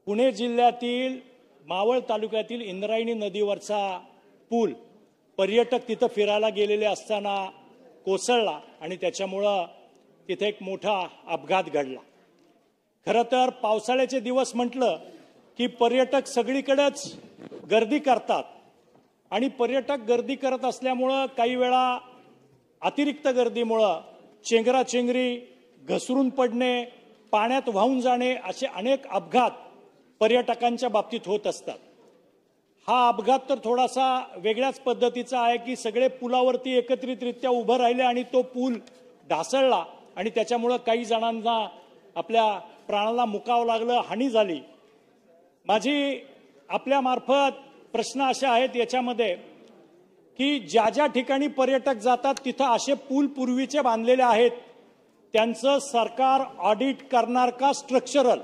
पुणे जिल्ह्यातील मावळ तालुक्यातील इंद्रायणी नदीवरचा पूल पर्यटक तिथे फिरायला गेलेले असताना कोसळला आणि त्याच्यामुळे तिथे एक मोठा अपघात घडला। खरं तर पावसाळ्याचे दिवस म्हटलं की पर्यटक सगळीकडेच गर्दी करतात आणि पर्यटक गर्दी करत असल्यामुळे काही वेळा अतिरिक्त गर्दीमुळे चेंगराचेंगरी, घसरून पडणे, पाण्यात वाहून जाणे असे अनेक अपघात पर्यटकांच्या बाबतीत होत असतात। हा अपघात तर थोडासा वेगळ्याच पद्धतीचा आहे की सगळे पुलावरती एकत्रितरित्या उभं राहिले आणि तो पूल ढासळला आणि त्याच्यामुळे काही जणांना आपल्या प्राणाला मुकावं लागलं, हानी झाली। माझी आपल्या मार्फत प्रश्न असे आहेत याच्यामध्ये की ज्या ज्या ठिकाणी पर्यटक जातात तिथं असे पूल पूर्वीचे बांधलेले आहेत, त्यांचं सरकार ऑडिट करणार का स्ट्रक्चरल?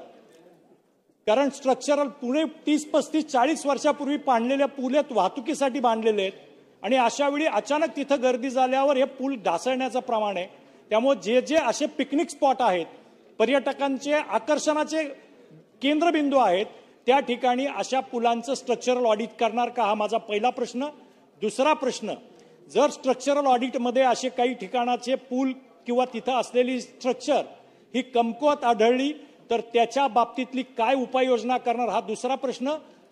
कारण स्ट्रक्चरल पुणे 30-35-40 वर्षापूर्वी बांधलेले पूल आहेत, वाहतुकीसाठी बांधलेले आहेत आणि अशा वेळी अचानक तिथं गर्दी झाल्यावर हे पूल ढासळण्याचं प्रमाण आहे। त्यामुळे जे जे असे पिकनिक स्पॉट आहेत, पर्यटकांचे आकर्षणाचे केंद्रबिंदू आहेत, त्या ठिकाणी अशा पुलांचं स्ट्रक्चरल ऑडिट करणार का, हा माझा पहिला प्रश्न। दुसरा प्रश्न, जर स्ट्रक्चरल ऑडिटमध्ये असे काही ठिकाणाचे पूल किंवा तिथं असलेली स्ट्रक्चर ही कमकुवत आढळली तर त्याच्या बाबतीतली काय उपाययोजना करणार, हा दुसरा प्रश्न।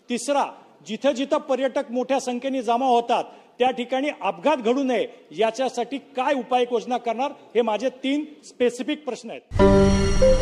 तिसरा, जिथं जिथं पर्यटक मोठ्या संख्येने जमा होतात त्या ठिकाणी अपघात घडू नये याच्यासाठी काय उपाययोजना करणार, हे माझे 3 स्पेसिफिक प्रश्न आहेत।